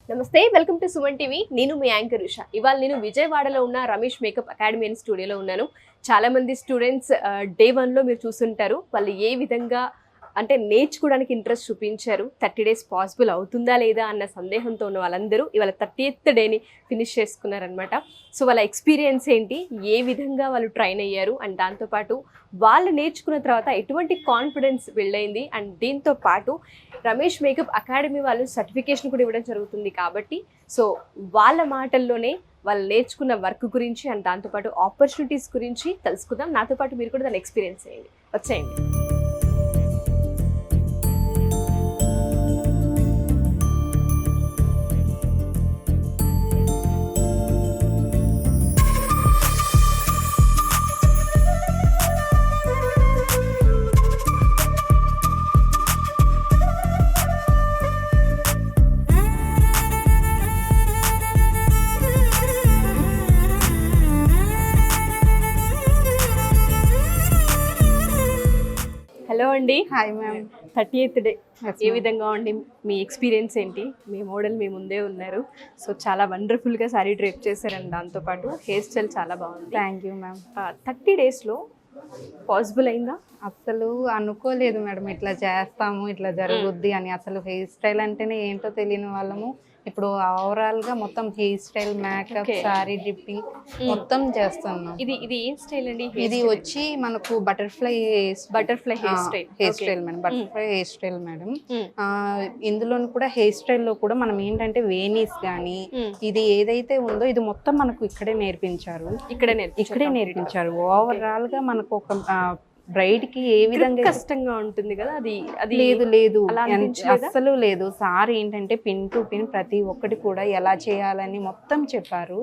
నమస్తే, welcome to Suman TV. నేను మీ anchor Usha. ఇవాళ నేను విజయవాడలో ఉన్న రమేష్ మేకప్ అకాడమీ అని స్టూడియోలో ఉన్నాను. చాలా మంది స్టూడెంట్స్ డే 1లో మీరు చూస్తుంటారు. వాళ్ళు ఏ విధంగా అంటే నేర్చుకోవడానికి ఇంట్రెస్ట్ చూపించారు. 30 days పాసిబుల్ అవుతుందా లేదా అన్న సందేహంతో ఉన్న వాళ్ళందరూ ఇవాళ 30th డేని ఫినిష్ చేసుకున్నారనమాట. సో వాళ్ళ ఎక్స్పీరియన్స్ ఏంటి, ఏ విధంగా వాళ్ళు ట్రైన్ అయ్యారు, అండ్ దాంతోపాటు వాళ్ళు నేర్చుకున్న తర్వాత ఎటువంటి కాన్ఫిడెన్స్ బిల్డ్ అయింది, అండ్ దీంతో పాటు రమేష్ మేకప్ అకాడమీ వాళ్ళు సర్టిఫికేషన్ కూడా ఇవ్వడం జరుగుతుంది. కాబట్టి సో వాళ్ళ మాటల్లోనే వాళ్ళు నేర్చుకున్న వర్క్ గురించి అండ్ దాంతోపాటు ఆపర్చునిటీస్ గురించి తెలుసుకుందాం. నాతో పాటు మీరు కూడా దాన్ని ఎక్స్పీరియన్స్ చేయండి. వచ్చేయండి. హలో అండి. Hi ma'am. 30th డే ఏ విధంగా ఉండి, మీ ఎక్స్పీరియన్స్ ఏంటి? మీ మోడల్ మీ ముందే ఉన్నారు. సో చాలా వండర్ఫుల్గా శారీ డ్రేప్ చేశారండి. దాంతోపాటు హెయిర్ స్టైల్ చాలా బాగుంది. Thank you ma'am. 30 daysలో పాసిబుల్ అయిందా? అసలు అనుకోలేదు మేడం ఇట్లా చేస్తాము, ఇట్లా జరుగుద్ది అని. అసలు హెయిర్ స్టైల్ అంటేనే ఏంటో తెలియని వాళ్ళము. ఇప్పుడు ఓవరాల్ గా మొత్తం hair style, makeup, sorry dripping మొత్తం చేస్తున్నాం. ఇది ఏం స్టైల్ అండి? ఇది వచ్చి మనకు butterfly hair style madam. Butterfly hair style madam. ఇందులో కూడా హెయిర్ స్టైల్ లో కూడా మనం ఏంటంటే వేనీస్ కానీ ఇది ఏదైతే ఉందో ఇది మొత్తం మనకు ఇక్కడే నేర్పించారు. ఇక్కడే నేర్పించారు. ఓవరాల్ గా మనకు ఒక బ్రైడ్ కి ఏ విధంగా కష్టంగా ఉంటుంది కదా, అది లేదు అస్సలు లేదు. సార్ ఏంటంటే పిన్ టు పిన్ ప్రతి ఒక్కటి కూడా ఎలా చేయాలని మొత్తం చెప్పారు.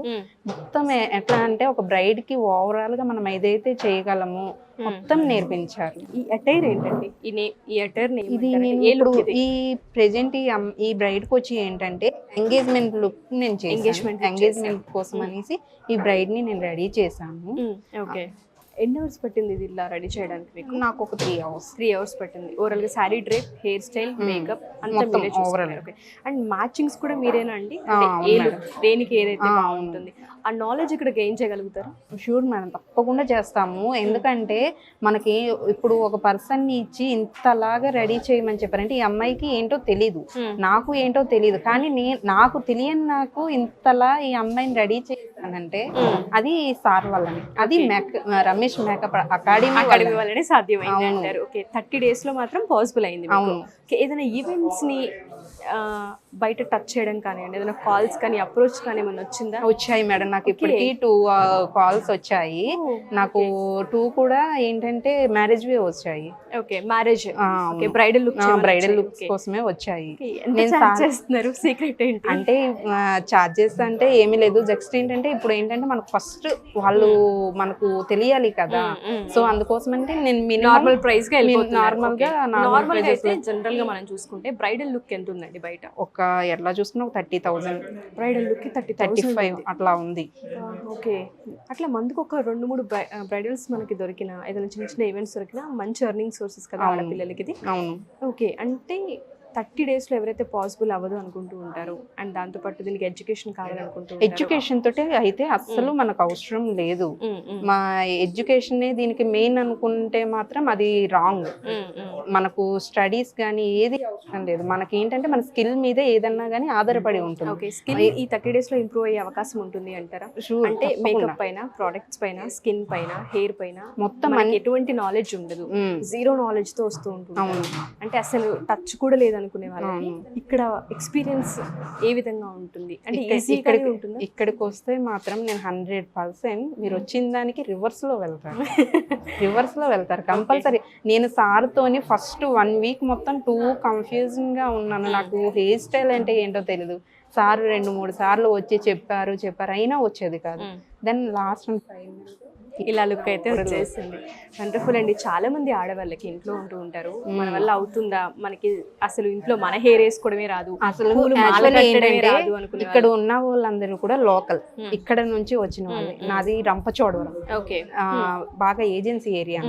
మొత్తం ఎట్లా అంటే ఒక బ్రైడ్ కి ఓవరాల్ గా మనం ఏదైతే చేయగలమో మొత్తం నేర్పించారు. ఈ అటైర్ ఏంటండి? ఈ అటైర్ ఇది నేను ఇప్పుడు ఈ ప్రెజెంట్ ఈ బ్రైడ్ కి వచ్చి ఏంటంటే ఎంగేజ్మెంట్ లుక్ నేను చేసాను. ఎంగేజ్మెంట్ కోసం అనేసి ఈ బ్రైడ్ ని నేను రెడీ చేశాను. ఓకే. ఎన్ని అవర్స్ పట్టింది ఇది ఇలా రెడీ చేయడానికి మీకు? నాకు ఒక 3 hours పట్టింది. ఓవరాల్ గా sari drape, hair style, makeup అంతా మీరే చూసుకున్నారు. ఓకే. అండ్ మ్యాచింగ్స్ కూడా మీరేనా అండి? దేనికి ఏదైతే బాగుంటుంది ఆ నాలెడ్జ్ ఇక్కడ గెయిన్ చేయగలుగుతారు? షూర్ మేడం, తప్పకుండా చేస్తాము. ఎందుకంటే మనకి ఇప్పుడు ఒక పర్సన్ ని ఇచ్చి ఇంతలాగా రెడీ చేయమని చెప్పారంటే ఈ అమ్మాయికి ఏంటో తెలీదు, నాకు ఏంటో తెలీదు, కానీ నాకు తెలియని నాకు ఇంతలా ఈ అమ్మాయిని రెడీ చేస్తానంటే అది సార్ వల్లనే, అది రమేష్ మేకప్ అకాడమీ వల్లనే సాధ్యమైంది అంటారు. ఓకే. 30 days లో మాత్రం పాసిబుల్ అయింది. అవును. ఏదైనా ఈవెంట్స్ ని బయట టచ్ చేయడం కానివ్వండి, ఏదైనా కాల్స్ కానీ అప్రోచ్ కానీ ఏమన్నా వచ్చిందా? వచ్చాయి మేడం. నాకు ఇప్పటికీ 2 calls వచ్చాయి. నాకు 2 కూడా ఏంటంటే మ్యారేజ్ వే వచ్చాయి. ఓకే. మ్యారేజ్, బ్రైడల్ లుక్స్ కోసమే వచ్చాయి. చేస్తున్నారు. సీక్రెట్ ఏంటి అంటే చార్జెస్ అంటే ఏమీ లేదు. జస్ట్ ఏంటంటే ఇప్పుడు ఏంటంటే మనకు ఫస్ట్ వాళ్ళు మనకు తెలియాలి కదా. సో అందుకోసం అంటే నేను నార్మల్ ప్రైస్ గా నార్మల్ గా జనరల్ గా మనం చూసుకుంటే బ్రైడల్ లుక్ ఎంత ఉందండి బయట? ఒక ఎట్లా చూసుకున్నా 30,000 బ్రైడల్ లుక్ కి 35 అట్లా ఉంది. ఓకే. అట్లా మందుకు ఒక 2-3 బ్రైడల్స్ మనకి దొరికిన, ఏదైనా చిన్న చిన్న ఈవెంట్స్ దొరికినా మంచి ఎర్నింగ్ సోర్సెస్ కదా ఆడపిల్లలకి ఇది. అవును. ఓకే. అంటే 30 daysలో ఎవరైతే పాసిబుల్ అవ్వదు అనుకుంటూ ఉంటారు, అండ్ దాంతోపాటు దీనికి ఎడ్యుకేషన్ కావాలనుకుంటూ ఎడ్యుకేషన్ తోటి అయితే అస్సలు మనకు అవసరం లేదు. మా ఎడ్యుకేషన్ దీనికి మెయిన్ అనుకుంటే మాత్రం అది రాంగ్. మనకు స్టడీస్ కానీ ఏది అవసరం లేదు. మనకి ఏంటంటే మన స్కిల్ మీదే ఏదన్నా కానీ ఆధారపడి ఉంటుంది. స్కిల్ ఈ 30 daysలో ఇంప్రూవ్ అయ్యే అవకాశం ఉంటుంది అంటారా? అంటే మేకప్ పైన, ప్రొడక్ట్స్ పైన, స్కిన్ పైన, హెయిర్ పైన మొత్తం ఎటువంటి నాలెడ్జ్ ఉండదు, జీరో నాలెడ్జ్ తో వస్తూ ఉంటుంది. అంటే అసలు టచ్ కూడా లేదు అనుకునే వాళ్ళకి ఇక్కడ ఎక్స్పీరియన్స్ ఏ విధంగా ఉంటుంది? అంటే ఈజీగానే ఉంటుందా? ఇక్కడికి వస్తే మాత్రం నేను 100% మీరు వచ్చిన దానికి రివర్స్ లో వెళ్తారు కంపల్సరీ. నేను సార్ తోని ఫస్ట్ 1 week మొత్తం కన్ఫ్యూజన్ గా ఉన్నాను. నాకు హెయిర్ స్టైల్ అంటే ఏంటో తెలీదు. సార్ 2-3 సార్లు వచ్చి చెప్పారు అయినా వచ్చేది కాదు. దెన్ లాస్ట్ 5 minutes ఇలా లుక్ అయితే వచ్చేసింది. వండర్ఫుల్ అండి. చాలా మంది ఆడవాళ్ళకి ఇంట్లో ఉంటూ ఉంటారు, మన వల్ల అవుతుందా, మనకి అసలు ఇంట్లో మన హెయిర్ వేసుకోవడమే రాదు, అసలు ఇక్కడ ఉన్న వాళ్ళందరూ కూడా లోకల్, ఇక్కడ నుంచి వచ్చిన వాళ్ళు. నాది రంపచోడవరం. ఓకే. బాగా ఏజెన్సీ ఏరియా.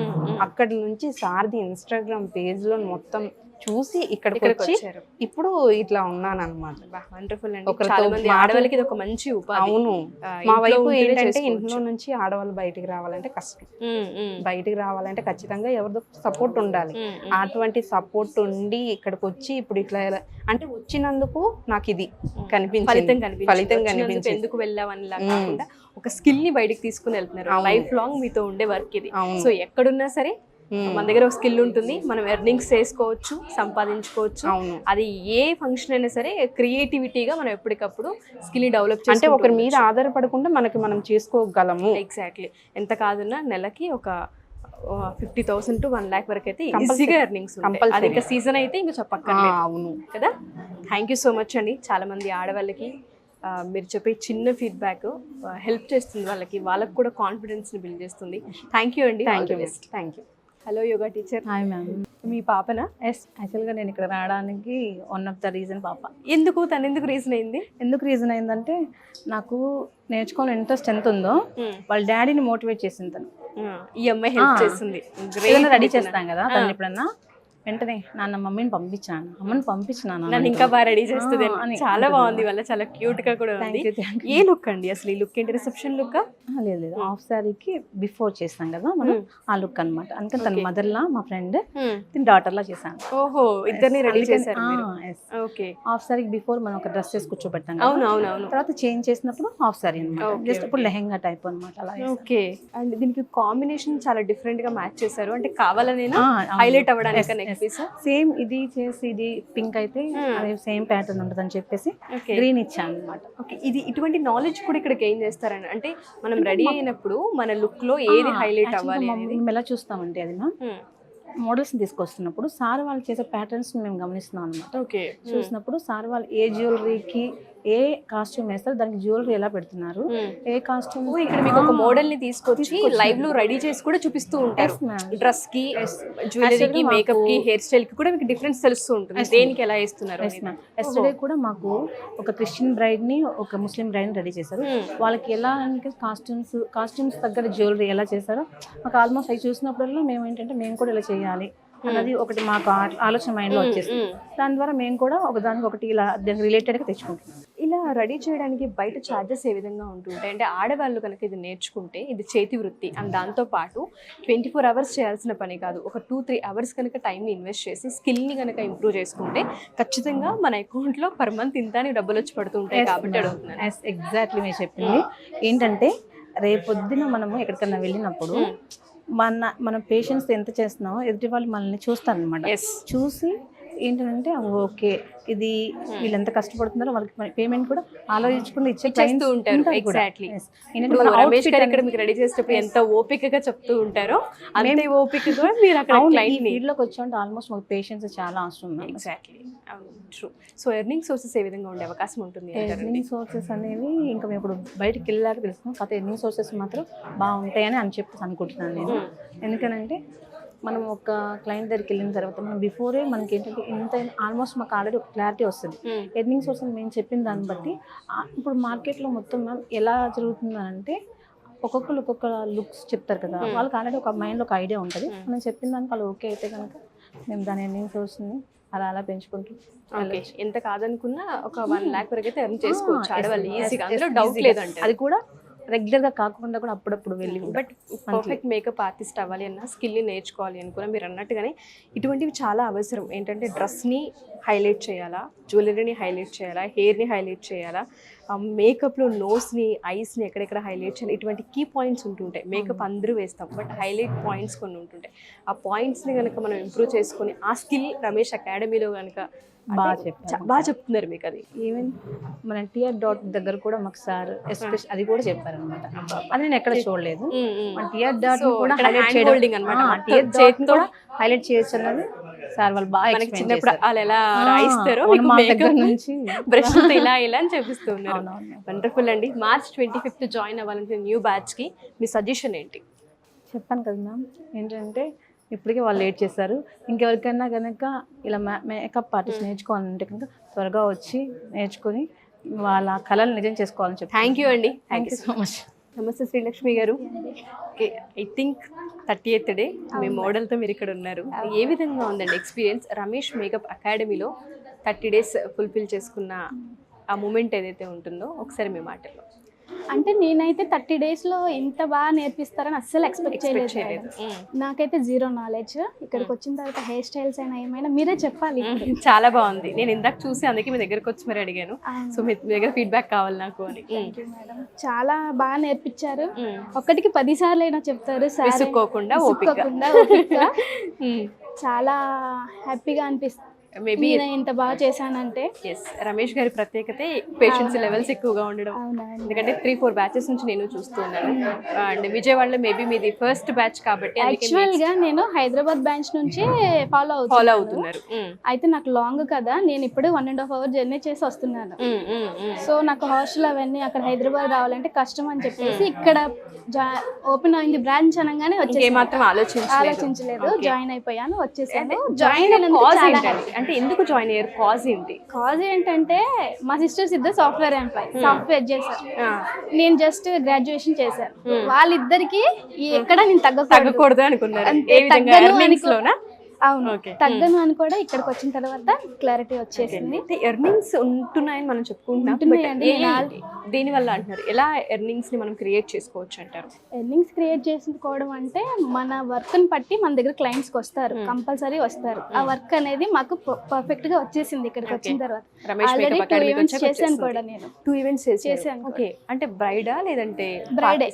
అక్కడ నుంచి సార్ది ఇన్స్టాగ్రామ్ పేజ్ లో మొత్తం చూసి ఇక్కడికి ఇక్కడికి వచ్చి వచ్చారు. ఇప్పుడు ఇట్లా ఉన్నాను అనమాట. వండర్ఫుల్ అండి. ఒకరితో చాలా మంది ఆడవాళ్ళకి ఇది ఒక మంచి ఉపాధి. అవును, ఇంట్లో మా వైపు ఉంటూనే ఏంటంటే చేసుకోవచ్చు. ఇంట్లో నుంచి ఆడవాళ్ళు బయటికి రావాలంటే కష్టం. ఉమ్, ఉమ్, బయటికి రావాలంటే ఖచ్చితంగా ఎవరిదో సపోర్ట్ ఉండాలి. ఉమ్, ఉమ్. అటువంటి సపోర్ట్ ఉండి ఇక్కడికి వచ్చి ఇప్పుడు ఇట్లా అంటే వచ్చినందుకు నాకు ఇది ఫలితం కనిపించింది. కనిపించింది. ఫలితం వచ్చినందుకు కనిపించింది. ఎందుకు వెళ్ళావనిలా కాకుండా ఒక స్కిల్ ని బయటికి తీసుకుని వెళ్తున్నారు. అవును. లైఫ్ లాంగ్ మీతో ఉండే వర్క్ ఇది. అవును. సో ఎక్కడున్నా సరే ఉమ్. మన దగ్గర ఒక స్కిల్ ఉంటుంది, మనం ఎర్నింగ్స్ చేసుకోవచ్చు, సంపాదించుకోవచ్చు. అవును. అది ఏ ఫంక్షన్ అయినా సరే క్రియేటివిటీగా మనం ఎప్పటికప్పుడు స్కిల్ ని డెవలప్ అంటే ఒకరి మీద ఆధారపడకుండా మనకి మనం చేసుకోగలము. ఎగ్జాక్ట్లీ. ఎంత కాదున్నా నెలకి ఒక 50,000 to 1 lakh వరకు అయితే Compulsory. ఈజీగా ఎర్నింగ్స్ ఉంటాయి. Compulsory. అది ఇంకా సీజన్ అయితే ఇంకా చెప్పక్కర్లేదు అవును కదా. థ్యాంక్ యూ సో మచ్ అండి. చాలా మంది ఆడవాళ్ళకి మీరు చెప్పే చిన్న ఫీడ్బ్యాక్ హెల్ప్ చేస్తుంది, వాళ్ళకి కూడా కాన్ఫిడెన్స్ని బిల్డ్ చేస్తుంది. థ్యాంక్ యూ అండి. Thank you. Hello yoga teacher, hi ma'am. మీ పాపనా? ఎస్, యాక్చువల్గా నేను ఇక్కడ రావడానికి వన్ ఆఫ్ ద రీజన్ పాప. ఎందుకు రీజన్ అయింది? ఎందుకు రీజన్ అయిందంటే నాకు నేర్చుకోవాలని ఇంట్రెస్ట్ ఎంత ఉందో వాళ్ళ డాడీని మోటివేట్ చేసింది తను. ఈ అమ్మాయి హెల్ప్ చేస్తుంది. రెడీ చేస్తాం కదా తను ఎప్పుడన్నా వెంటనే నాన్న మమ్మీని పంపించాను, అమ్మని పంపించినాను నన్ను ఇంకా బాగా రెడీ చేస్తుంది అని. చాలా బాగుంది, వాళ్ళ చాలా క్యూట్ గా కూడా ఉంది. ఏ లుక్ అండి అసలు? ఈ లుక్ ఏంటి? Reception look? లేదు లేదు, హాఫ్ సారీకి బిఫోర్ చేస్తాం కదా మనం, ఆ లుక్ అనమాట. అందుకని తన మదర్ లా మా ఫ్రెండ్, తిని డాటర్ లా చేశాను. ఓహో, ఇద్దరిని రెడీ చేశారు. ఓకే, హాఫ్ సారీకి బిఫోర్ మనం ఒక డ్రెస్ వేసి కూర్చోబెట్టాం, అవును. తర్వాత చేంజ్ చేసినప్పుడు హాఫ్ సారీ అనమాట, జస్ట్ ఇప్పుడు లెహెంగా టైప్ అనమాట అలా. ఓకే, అండ్ దీనికి కాంబినేషన్ చాలా డిఫరెంట్ గా మ్యాచ్ చేశారు. అంటే కావాలనేనా హైలైట్ అవ్వడానికి? సేమ్ ఇది చేసి ఇది పింక్ అయితే అదే సేమ్ ప్యాటర్న్ ఉంటుందని చెప్పేసి గ్రీన్ ఇచ్చాను అనమాట. ఓకే, ఇది ఇటువంటి నాలెడ్జ్ కూడా ఇక్కడ గెయిన్ చేస్తారని అంటే మనం రెడీ అయినప్పుడు మన లుక్ లో ఏది హైలైట్ అవ్వాలి అనేది మేము ఎలా చూస్తామంటే అది మోడల్స్ తీసుకొస్తున్నప్పుడు సార్ వాళ్ళు చేసే ప్యాటర్న్స్ మేము గమనిస్తున్నాం అనమాట. ఓకే, చూసినప్పుడు సార్ వాళ్ళు ఏ జ్యువెలరీకి ఏ కాస్ట్యూమ్ వేస్తారు, దానికి జ్యువెలరీ ఎలా పెడుతున్నారు, ఏ కాస్ట్యూమ్. ఇక్కడ మీకు ఒక మోడల్ ని తీసుకొచ్చి లైవ్ లో రెడీ చేసి కూడా చూపిస్తూ ఉంటారు. డ్రెస్ కి, జ్యువెలరీకి, మేకప్ కి, హెయిర్ స్టైల్ కి కూడా మీకు డిఫరెన్స్ తెలుస్తూ ఉంటుంది, దేనికి ఎలా వేస్తున్నారు. ఎస్టర్డే కూడా మాకు ఒక క్రిస్టియన్ బ్రైడ్ ని ఒక ముస్లిం బ్రైడ్ ని రెడీ చేశారు. వాళ్ళకి ఎలా అంటే కాస్ట్యూమ్స్ దగ్గర జ్యువెలరీ ఎలా చేశారో మాకు ఆల్మోస్ట్ అవి చూసినప్పుడల్లా మేము ఏంటంటే మేము కూడా ఇలా చేయాలి అన్నది ఒకటి మాకు ఆలోచన మైండ్ లో వచ్చేసింది. దాని ద్వారా మేము కూడా ఒకదానికి ఒకటి ఇలా దానికి రిలేటెడ్ గా తెచ్చుకుంటున్నాం. ఇలా రెడీ చేయడానికి బయట ఛార్జెస్ ఏ విధంగా ఉంటుంటాయి? అంటే ఆడవాళ్ళు కనుక ఇది నేర్చుకుంటే ఇది చేతి వృత్తి, అండ్ దాంతో పాటు 24 hours చేయాల్సిన పని కాదు, ఒక 2-3 hours కనుక టైంని ఇన్వెస్ట్ చేసి స్కిల్ని కనుక ఇంప్రూవ్ చేసుకుంటే ఖచ్చితంగా మన అకౌంట్లో పర్ మంత్ ఇంత అని డబ్బులు వచ్చి పడుతుంటాయి. కాబట్టి అడుగుతున్నాను. ఎగ్జాక్ట్లీ మీరు చెప్పింది ఏంటంటే రేపొద్దున మనము ఎక్కడికన్నా వెళ్ళినప్పుడు మన పేషెంట్స్ ఎంత చేస్తున్నామో ఎదుటి వాళ్ళు మనల్ని చూస్తారనమాట. చూసి ఏంటంటే ఓకే ఇది వీళ్ళు ఎంత కష్టపడుతున్నారో వాళ్ళకి పేమెంట్ కూడా ఆలోచించుకుని ఇచ్చేస్తూ ఉంటారు. ఎగ్జాక్ట్లీ. రమేష్ గారు ఇక్కడ మీకు రెడీ చేసేటప్పుడు ఎంత ఓపికగా చెప్తూ ఉంటారో అంతే ఓపికగా మీరు అక్కడ క్లయింట్ ఫీల్డ్లోకి వచ్చామంటే ఆల్మోస్ట్ మాకు పేషెన్స్ చాలా అవసరం. Exactly, true. So earning sources ఏ విధంగా ఉండే అవకాశం ఉంటుంది? ఎర్నింగ్ సోర్సెస్ అనేవి ఇంకా మేము ఇప్పుడు బయటకు వెళ్ళాక తెలుసుకున్నాం. కాకపోతే ఎర్నింగ్ సోర్సెస్ మాత్రం బాగుంటాయని చెప్పేసి అనుకుంటున్నాను నేను. ఎందుకనంటే మనం ఒక క్లయింట్ దగ్గరికి వెళ్ళిన తర్వాత మనం బిఫోరే మనకి ఏంటంటే ఇంత ఆల్మోస్ట్ మాకు ఆల్రెడీ ఒక క్లారిటీ వస్తుంది ఎర్నింగ్ సోర్స్ మేము చెప్పిన దాన్ని బట్టి. ఇప్పుడు మార్కెట్లో మొత్తం ఎలా జరుగుతుందంటే ఒక్కొక్క లుక్స్ చెప్తారు కదా, వాళ్ళకి ఆల్రెడీ ఒక మైండ్లో ఒక ఐడియా ఉంటుంది. మనం చెప్పిన దానికి వాళ్ళు ఓకే అయితే కనుక మేము దాని ఎర్నింగ్ సోర్స్ని అలా పెంచుకుంటూ ఎంత కాదనుకున్నా ఒక 1 lakh వరకు అయితే ఎర్న్ చేసుకోవచ్చు ఆడవాళ్ళు ఈజీగా, అందులో డౌట్ లేదంటే. అది కూడా రెగ్యులర్గా కాకుండా కూడా అప్పుడప్పుడు వెళ్ళి. బట్ పర్ఫెక్ట్ మేకప్ ఆర్టిస్ట్ అవ్వాలి అన్న, స్కిల్ని నేర్చుకోవాలి అనుకున్నా మీరు అన్నట్టుగానే ఇటువంటివి చాలా అవసరం. ఏంటంటే డ్రెస్ని హైలైట్ చేయాలా, జ్యువెలరీని హైలైట్ చేయాలా, హెయిర్ని హైలైట్ చేయాలా, మేకప్లో నోస్ని, ఐస్ని ఎక్కడెక్కడ హైలైట్ చేయాలి, ఇటువంటి కీ పాయింట్స్ ఉంటుంటాయి. మేకప్ అందరూ వేస్తాం, బట్ హైలైట్ పాయింట్స్ కొన్ని ఉంటుంటాయి. ఆ పాయింట్స్ని కనుక మనం ఇంప్రూవ్ చేసుకొని ఆ స్కిల్ రమేష్ అకాడమీలో కనుక బాగా చెప్తున్నారు మీకు. అది ఈవెన్ మన టిఆర్ డాట్ దగ్గర కూడా మాకు సార్ ఎస్పెషల్ అది కూడా చెప్పారనమాట. అది నేను ఎక్కడ చూడలేదు. మన టిఆర్ డాట్ కూడా హైలైట్ చేయొచ్చు అన్నది సార్ వాళ్ళు బాగా చిన్నప్పుడు వాళ్ళు ఎలా రాయిస్తారో నుంచి బ్రష్ ఇలా అని చూపిస్తున్నారు. వండర్ఫుల్ అండి. March 25th జాయిన్ అవ్వాలంటే న్యూ బ్యాచ్ కి మీ సజెషన్ ఏంటి? చెప్పాను కదా మ్యామ్, ఏంటంటే ఇప్పటికే వాళ్ళు లేట్ చేశారు. ఇంకెవరికైనా కనుక ఇలా మేకప్ ఆర్టిస్ట్ నేర్చుకోవాలంటే కనుక త్వరగా వచ్చి నేర్చుకొని వాళ్ళ కళలు నిజం చేసుకోవాలని చెప్పి. థ్యాంక్ యూ అండి. Thank you so much. నమస్తే శ్రీలక్ష్మి గారు. Okay, I think 30th day మీ మోడల్తో మీరు ఇక్కడ ఉన్నారు. ఏ విధంగా ఉందండి ఎక్స్పీరియన్స్? రమేష్ మేకప్ అకాడమీలో 30 days ఫుల్ఫిల్ చేసుకున్న ఆ మూమెంట్ ఏదైతే ఉంటుందో ఒకసారి మీ మాటల్లో. అంటే నేనైతే 30 daysలో ఇంత బాగా నేర్పిస్తారని అస్సలు ఎక్స్పెక్ట్ చేయలేదు. నాకైతే జీరో నాలెడ్జ్. ఇక్కడికి వచ్చిన తర్వాత హెయిర్ స్టైల్స్ అయినా ఏమైనా మీరే చెప్పాలి. చాలా బాగుంది. నేను ఇందాక చూసి అందుకే మీ దగ్గరకు వచ్చి మరి అడిగాను. సో మీ దగ్గర ఫీడ్బ్యాక్ కావాలి నాకు అని. మేడం చాలా బాగా నేర్పించారు. ఒక్కటికి 10 సార్లు అయినా చెప్తారు. విసుక్కోకుండా ఓపికగా. చాలా హ్యాపీగా అనిపిస్తుంది. మేబీ నేను ఇంత బాగా చేశానంటే. ఎస్, రమేష్ గారి ప్రత్యేకతే పేషెన్స్ లెవెల్స్ ఎక్కువగా ఉండడం. ఎందుకంటే 3-4 batches నుంచి నేను చూస్తున్నాను. అండ్ విజయవాడలో మేబీ మీది ఫస్ట్ బ్యాచ్ కాబట్టి యాక్చువల్ గా నేను హైదరాబాద్ బ్రాంచ్ నుంచి ఫాలో అవుతున్నారు. అయితే నాకు లాంగ్ కదా, నేను ఇప్పుడు 1.5 hour జర్నీ చేసి వస్తున్నాను. సో నాకు హాస్టల్ అవన్నీ అక్కడ హైదరాబాద్ రావాలంటే కష్టం అని చెప్పేసి ఇక్కడ ఓపెన్ అయింది బ్రాంచ్ అనగానే మాత్రం ఆలోచించలేదు, జాయిన్ అయిపోయాను, వచ్చేసాను. జాయిన్ అంటే ఎందుకు జాయిన్ అయ్యారు? కాజ్ ఏంటి? కాజ్ ఏంటంటే మా సిస్టర్స్ ఇద్దరు సాఫ్ట్వేర్ ఎంప్లాయ్, సాఫ్ట్వేర్ చేశారు. నేను జస్ట్ గ్రాడ్యుయేషన్ చేశాను. వాళ్ళిద్దరికి ఎక్కడ నేను తగ్గకూడదు అనుకున్నారు. అవును, తగ్గను అని కూడా ఇక్కడికి వచ్చిన తర్వాత క్లారిటీ వచ్చేసింది. ఎర్నింగ్స్ ఉంటున్నాయని మనం చెప్పుకుంటున్నాం. దేని వల్ల అంటున్నారు? ఎలా ఎర్నింగ్స్ ని మనం క్రియేట్ చేసుకోవచ్చు అంటారు? ఎర్నింగ్స్ క్రియేట్ చేసుకోవడం అంటే మన వర్క్ ని బట్టి మన దగ్గర క్లయింట్స్ వస్తారు, కంపల్సరీ వస్తారు. ఆ వర్క్ అనేది మాకు పర్ఫెక్ట్ గా వచ్చేసింది ఇక్కడికి వచ్చిన తర్వాత. ఆల్రెడీ 2 events చేశాను కూడా నేను. 2 events చేశాను. ఓకే, అంటే బ్రైడా లేదంటే బ్రైడే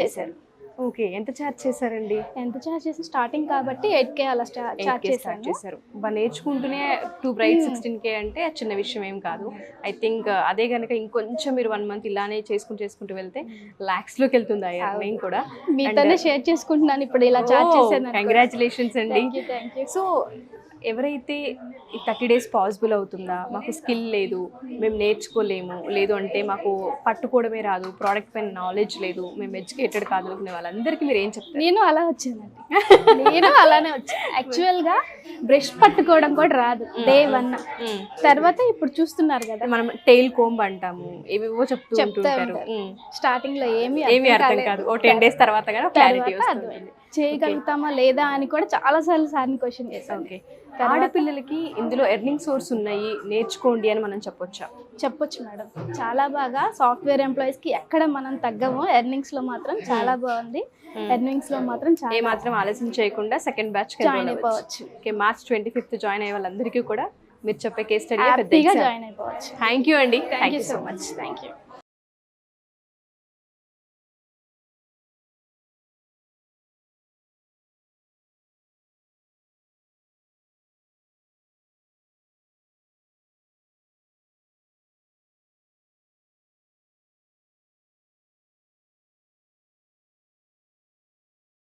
చేశారు. ఓకే, ఎంత ఛార్జ్ చేశారండి? ఎంత ఛార్జ్ చేసి స్టార్టింగ్ కాబట్టి 8K అలా ఛార్జ్ చేశారు. నేర్చుకుంటూనే 2 brides 16K అంటే చిన్న విషయం ఏం కాదు. ఐ థింక్ అదే కనుక ఇంకొంచెం మీరు 1 month ఇలానే చేసుకుంటూ వెళ్తే lakhs లోకి వెళ్తుంది ఆ ఎర్నింగ్ కూడా. మీతోనే షేర్ చేసుకుంటున్నాను ఇప్పుడు ఇలా ఛార్జ్ చేశాను. కంగ్రాచులేషన్స్ అండి. Thank you. సో ఎవరైతే ఈ 30 days పాసిబుల్ అవుతుందా, మాకు స్కిల్ లేదు, మేము నేర్చుకోలేము, లేదు అంటే మాకు పట్టుకోవడమే రాదు, ప్రోడక్ట్ పైన నాలెడ్జ్ లేదు, మేము ఎడ్యుకేటెడ్ కాదు అనుకునే వాళ్ళందరికీ మీరు ఏం చెప్తారు? నేను అలా వచ్చానండి. నేను అలానే వచ్చాను. యాక్చువల్గా బ్రష్ పట్టుకోవడం కూడా రాదు డే 1. తర్వాత ఇప్పుడు చూస్తున్నారు కదా, మనం టెయిల్ కోంబ్ అంటాము, ఏవేవో చెప్తారు. స్టార్టింగ్ లో ఏమీ అర్థం కాదు. 10 days తర్వాత క్లారిటీ వస్తుంది. చేయగలుగుతామా లేదా అని కూడా చాలా సార్లు సార్ని క్వశ్చన్ చేశాను. ఓకే, ఆడపిల్లలకి ఇందులో ఎర్నింగ్ సోర్స్ ఉన్నాయి, నేర్చుకోండి అని మనం చెప్పొచ్చు మేడం. చాలా బాగా సాఫ్ట్వేర్ ఎంప్లాయీస్ కి ఎక్కడ మనం తగ్గమో, ఎర్నింగ్స్ లో మాత్రం చాలా బాగుంది. ఎర్నింగ్స్ లో మాత్రం ఏ మాత్రం ఆలస్యం చేయకుండా సెకండ్ బ్యాచ్ జాయిన్ అయిపోవచ్చు. ఓకే, March 25th జాయిన్ అయ్యే వాళ్ళందరికీ కూడా మీరు చెప్పే కేస్ స్టడీ హ్యాపీగా జాయిన్ అయిపోవచ్చు. థ్యాంక్ యూ అండి. Thank you so much. Thank you.